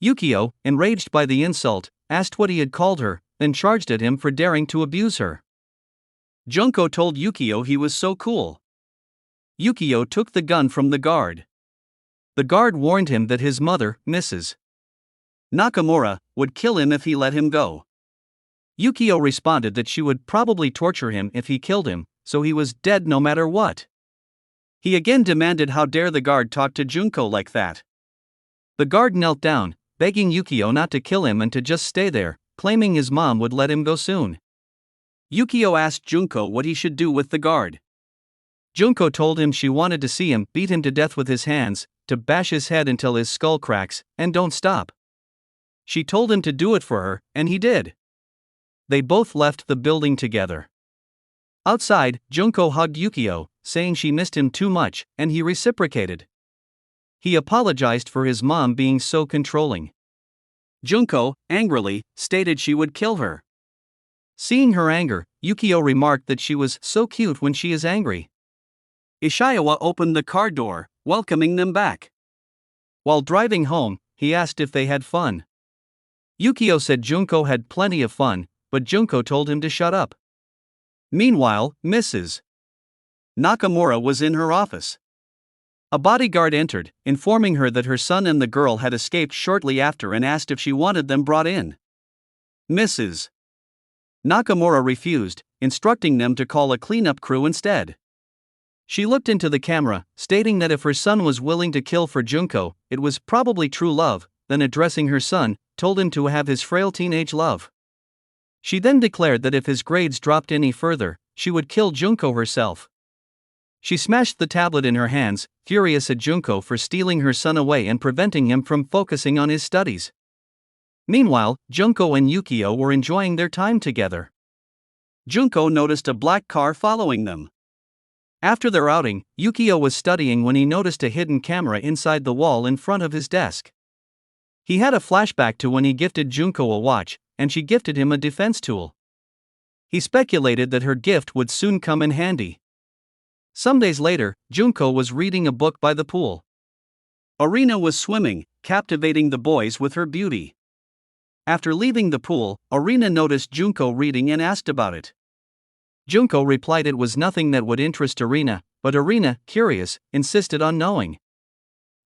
Yukio, enraged by the insult, asked what he had called her, then charged at him for daring to abuse her. Junko told Yukio he was so cool. Yukio took the gun from the guard. The guard warned him that his mother, Mrs. Nakamura, would kill him if he let him go. Yukio responded that she would probably torture him if he killed him, so he was dead no matter what. He again demanded how dare the guard talk to Junko like that. The guard knelt down, begging Yukio not to kill him and to just stay there, claiming his mom would let him go soon. Yukio asked Junko what he should do with the guard. Junko told him she wanted to see him beat him to death with his hands, to bash his head until his skull cracks, and don't stop. She told him to do it for her, and he did. They both left the building together. Outside, Junko hugged Yukio, saying she missed him too much, and he reciprocated. He apologized for his mom being so controlling. Junko, angrily, stated she would kill her. Seeing her anger, Yukio remarked that she was so cute when she is angry. Ishiawa opened the car door, welcoming them back. While driving home, he asked if they had fun. Yukio said Junko had plenty of fun, but Junko told him to shut up. Meanwhile, Mrs. Nakamura was in her office. A bodyguard entered, informing her that her son and the girl had escaped shortly after and asked if she wanted them brought in. Mrs. Nakamura refused, instructing them to call a cleanup crew instead. She looked into the camera, stating that if her son was willing to kill for Junko, it was probably true love, then addressing her son, told him to have his frail teenage love. She then declared that if his grades dropped any further, she would kill Junko herself. She smashed the tablet in her hands, furious at Junko for stealing her son away and preventing him from focusing on his studies. Meanwhile, Junko and Yukio were enjoying their time together. Junko noticed a black car following them. After their outing, Yukio was studying when he noticed a hidden camera inside the wall in front of his desk. He had a flashback to when he gifted Junko a watch, and she gifted him a defense tool. He speculated that her gift would soon come in handy. Some days later, Junko was reading a book by the pool. Arina was swimming, captivating the boys with her beauty. After leaving the pool, Arina noticed Junko reading and asked about it. Junko replied it was nothing that would interest Arina, but Arina, curious, insisted on knowing.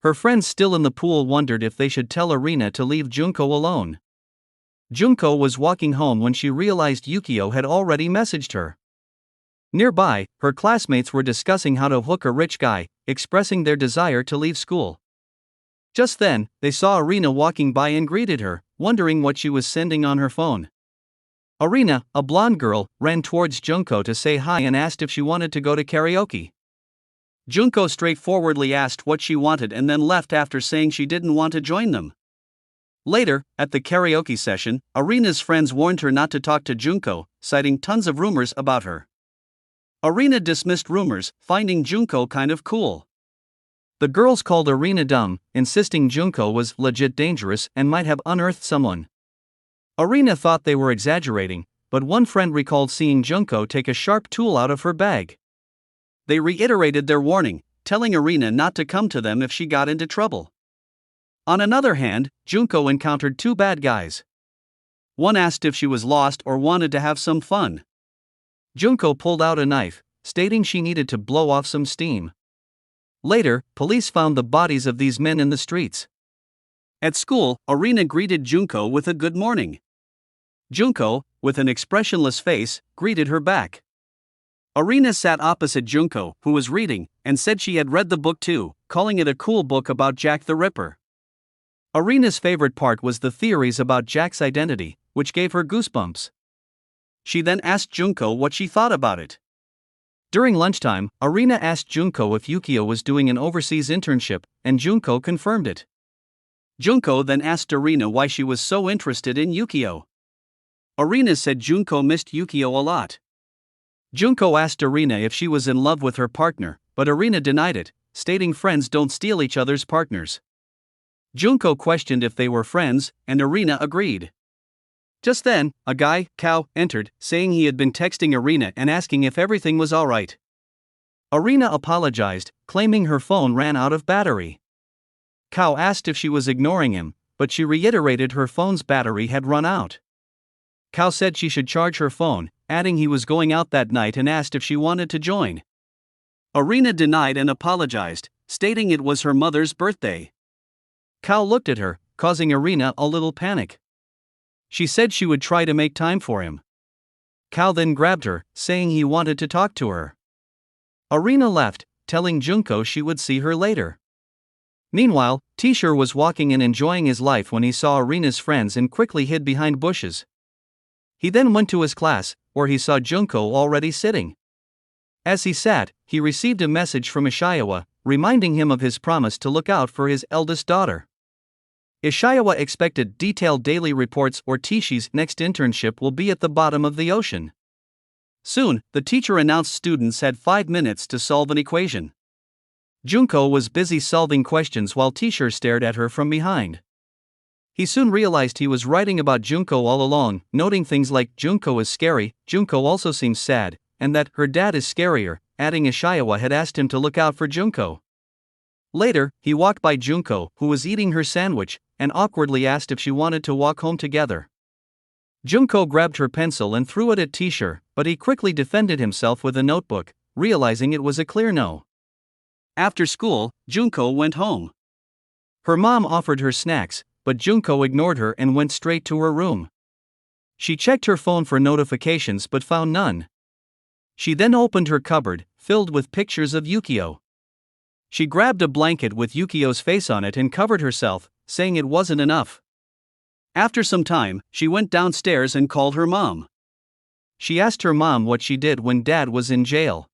Her friends still in the pool wondered if they should tell Arina to leave Junko alone. Junko was walking home when she realized Yukio had already messaged her. Nearby, her classmates were discussing how to hook a rich guy, expressing their desire to leave school. Just then, they saw Arina walking by and greeted her, wondering what she was sending on her phone. Arina, a blonde girl, ran towards Junko to say hi and asked if she wanted to go to karaoke. Junko straightforwardly asked what she wanted and then left after saying she didn't want to join them. Later, at the karaoke session, Arina's friends warned her not to talk to Junko, citing tons of rumors about her. Arina dismissed rumors, finding Junko kind of cool. The girls called Arina dumb, insisting Junko was legit dangerous and might have unearthed someone. Arina thought they were exaggerating, but one friend recalled seeing Junko take a sharp tool out of her bag. They reiterated their warning, telling Arina not to come to them if she got into trouble. On another hand, Junko encountered two bad guys. One asked if she was lost or wanted to have some fun. Junko pulled out a knife, stating she needed to blow off some steam. Later, police found the bodies of these men in the streets. At school, Arina greeted Junko with a good morning. Junko, with an expressionless face, greeted her back. Arina sat opposite Junko, who was reading, and said she had read the book too, calling it a cool book about Jack the Ripper. Arina's favorite part was the theories about Jack's identity, which gave her goosebumps. She then asked Junko what she thought about it. During lunchtime, Arina asked Junko if Yukio was doing an overseas internship, and Junko confirmed it. Junko then asked Arina why she was so interested in Yukio. Arina said Junko missed Yukio a lot. Junko asked Arina if she was in love with her partner, but Arina denied it, stating friends don't steal each other's partners. Junko questioned if they were friends, and Arina agreed. Just then, a guy, Kao, entered, saying he had been texting Arina and asking if everything was alright. Arina apologized, claiming her phone ran out of battery. Kao asked if she was ignoring him, but she reiterated her phone's battery had run out. Kao said she should charge her phone, adding he was going out that night and asked if she wanted to join. Arina denied and apologized, stating it was her mother's birthday. Kao looked at her, causing Arina a little panic. She said she would try to make time for him. Kao then grabbed her, saying he wanted to talk to her. Arina left, telling Junko she would see her later. Meanwhile, T-shirt was walking and enjoying his life when he saw Arena's friends and quickly hid behind bushes. He then went to his class, where he saw Junko already sitting. As he sat, he received a message from Ishiawa, reminding him of his promise to look out for his eldest daughter. Ishiawa expected detailed daily reports or Tishi's next internship will be at the bottom of the ocean. Soon, the teacher announced students had 5 minutes to solve an equation. Junko was busy solving questions while T-shirt stared at her from behind. He soon realized he was writing about Junko all along, noting things like Junko is scary, Junko also seems sad, and that her dad is scarier, adding Ishiawa had asked him to look out for Junko. Later, he walked by Junko, who was eating her sandwich, and awkwardly asked if she wanted to walk home together. Junko grabbed her pencil and threw it at T-shirt, but he quickly defended himself with a notebook, realizing it was a clear no. After school, Junko went home. Her mom offered her snacks, but Junko ignored her and went straight to her room. She checked her phone for notifications but found none. She then opened her cupboard, filled with pictures of Yukio. She grabbed a blanket with Yukio's face on it and covered herself, saying it wasn't enough. After some time, she went downstairs and called her mom. She asked her mom what she did when dad was in jail.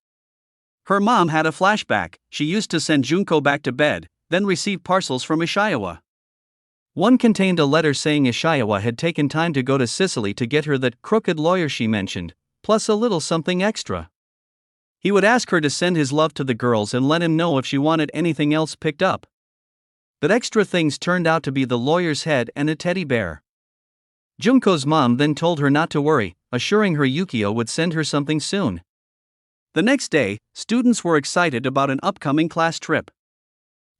Her mom had a flashback. She used to send Junko back to bed, then receive parcels from Ishiawa. One contained a letter saying Ishiawa had taken time to go to Sicily to get her that crooked lawyer she mentioned, plus a little something extra. He would ask her to send his love to the girls and let him know if she wanted anything else picked up. That extra things turned out to be the lawyer's head and a teddy bear. Junko's mom then told her not to worry, assuring her Yukio would send her something soon. The next day, students were excited about an upcoming class trip.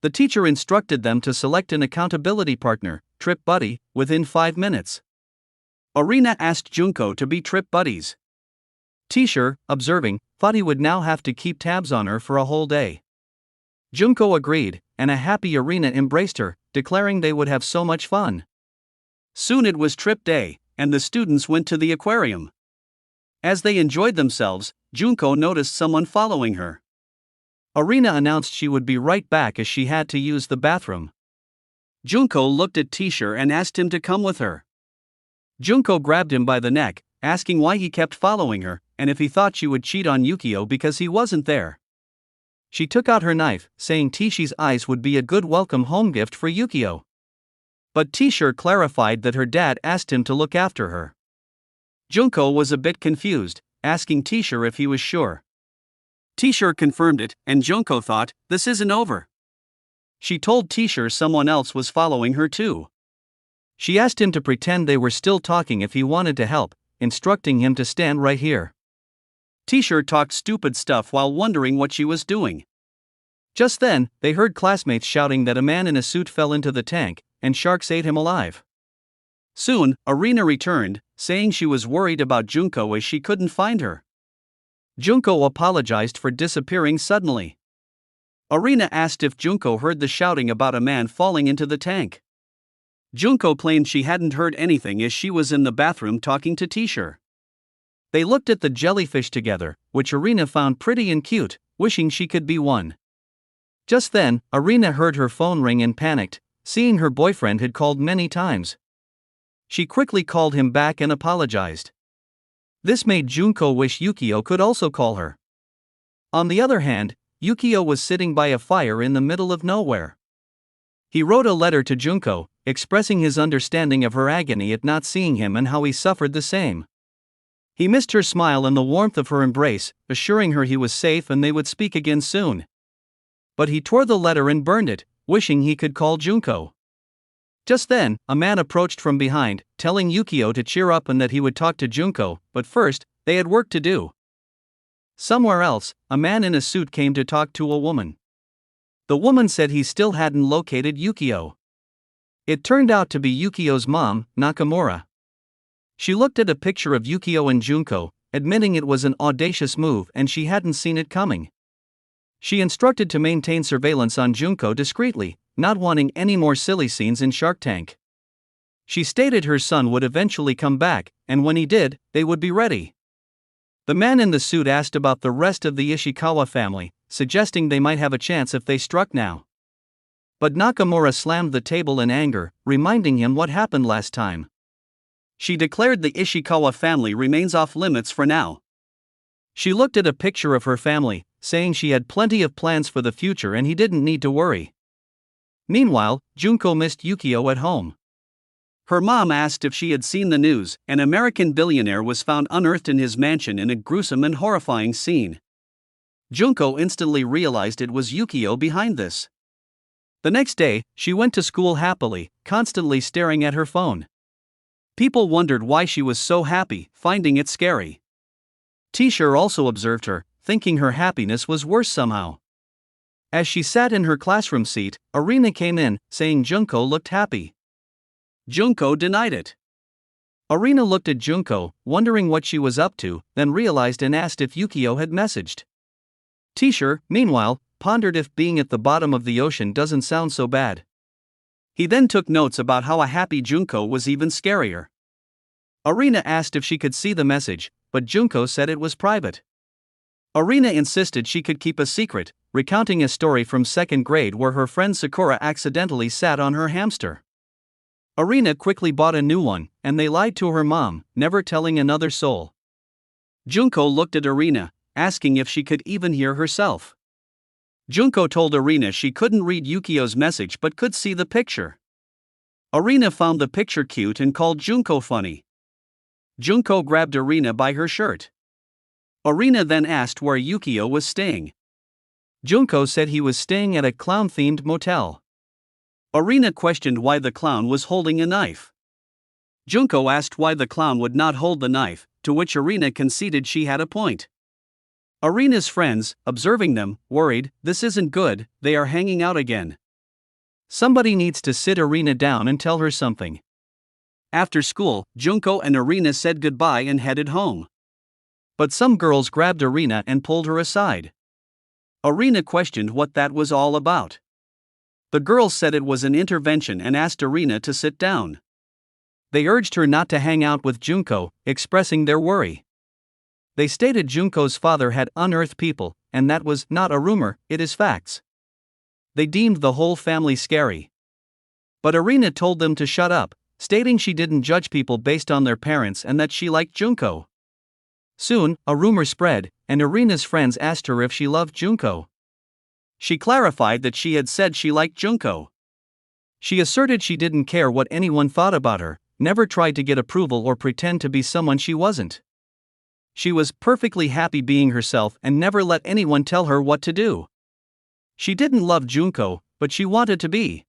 The teacher instructed them to select an accountability partner, trip buddy, within 5 minutes. Arena asked Junko to be trip buddies. T-shirt, observing, thought he would now have to keep tabs on her for a whole day. Junko agreed, and a happy Arena embraced her, declaring they would have so much fun. Soon it was trip day, and the students went to the aquarium. As they enjoyed themselves, Junko noticed someone following her. Arena announced she would be right back as she had to use the bathroom. Junko looked at T-shirt and asked him to come with her. Junko grabbed him by the neck, asking why he kept following her, and if he thought she would cheat on Yukio because he wasn't there. She took out her knife, saying Tishi's eyes would be a good welcome home gift for Yukio. But T-shirt clarified that her dad asked him to look after her. Junko was a bit confused, asking T-shirt if he was sure. T-shirt confirmed it, and Junko thought, this isn't over. She told T-shirt someone else was following her too. She asked him to pretend they were still talking if he wanted to help, instructing him to stand right here. T-shirt talked stupid stuff while wondering what she was doing. Just then, they heard classmates shouting that a man in a suit fell into the tank, and sharks ate him alive. Soon, Arena returned, saying she was worried about Junko as she couldn't find her. Junko apologized for disappearing suddenly. Arena asked if Junko heard the shouting about a man falling into the tank. Junko claimed she hadn't heard anything as she was in the bathroom talking to T-shirt. They looked at the jellyfish together, which Arena found pretty and cute, wishing she could be one. Just then, Arena heard her phone ring and panicked, seeing her boyfriend had called many times. She quickly called him back and apologized. This made Junko wish Yukio could also call her. On the other hand, Yukio was sitting by a fire in the middle of nowhere. He wrote a letter to Junko, expressing his understanding of her agony at not seeing him and how he suffered the same. He missed her smile and the warmth of her embrace, assuring her he was safe and they would speak again soon. But he tore the letter and burned it, wishing he could call Junko. Just then, a man approached from behind, telling Yukio to cheer up and that he would talk to Junko, but first, they had work to do. Somewhere else, a man in a suit came to talk to a woman. The woman said he still hadn't located Yukio. It turned out to be Yukio's mom, Nakamura. She looked at a picture of Yukio and Junko, admitting it was an audacious move and she hadn't seen it coming. She instructed to maintain surveillance on Junko discreetly, not wanting any more silly scenes in Shark Tank. She stated her son would eventually come back, and when he did, they would be ready. The man in the suit asked about the rest of the Ishikawa family, suggesting they might have a chance if they struck now. But Nakamura slammed the table in anger, reminding him what happened last time. She declared the Ishikawa family remains off limits for now. She looked at a picture of her family, saying she had plenty of plans for the future and he didn't need to worry. Meanwhile, Junko missed Yukio at home. Her mom asked if she had seen the news. An American billionaire was found unearthed in his mansion in a gruesome and horrifying scene. Junko instantly realized it was Yukio behind this. The next day, she went to school happily, constantly staring at her phone. People wondered why she was so happy, finding it scary. Teacher also observed her, thinking her happiness was worse somehow. As she sat in her classroom seat, Arina came in, saying Junko looked happy. Junko denied it. Arina looked at Junko, wondering what she was up to, then realized and asked if Yukio had messaged. Teacher, meanwhile, pondered if being at the bottom of the ocean doesn't sound so bad. He then took notes about how a happy Junko was even scarier. Arina asked if she could see the message, but Junko said it was private. Arina insisted she could keep a secret, recounting a story from second grade where her friend Sakura accidentally sat on her hamster. Arina quickly bought a new one, and they lied to her mom, never telling another soul. Junko looked at Arina, asking if she could even hear herself. Junko told Arina she couldn't read Yukio's message but could see the picture. Arina found the picture cute and called Junko funny. Junko grabbed Arina by her shirt. Arina then asked where Yukio was staying. Junko said he was staying at a clown-themed motel. Arina questioned why the clown was holding a knife. Junko asked why the clown would not hold the knife, to which Arina conceded she had a point. Arina's friends, observing them, worried, "This isn't good, they are hanging out again. Somebody needs to sit Arina down and tell her something." After school, Junko and Arina said goodbye and headed home. But some girls grabbed Arina and pulled her aside. Arina questioned what that was all about. The girls said it was an intervention and asked Arina to sit down. They urged her not to hang out with Junko, expressing their worry. They stated Junko's father had unearthed people, and that was not a rumor, it is facts. They deemed the whole family scary. But Arina told them to shut up, stating she didn't judge people based on their parents and that she liked Junko. Soon, a rumor spread, and Arina's friends asked her if she loved Junko. She clarified that she had said she liked Junko. She asserted she didn't care what anyone thought about her, never tried to get approval or pretend to be someone she wasn't. She was perfectly happy being herself and never let anyone tell her what to do. She didn't love Junko, but she wanted to be.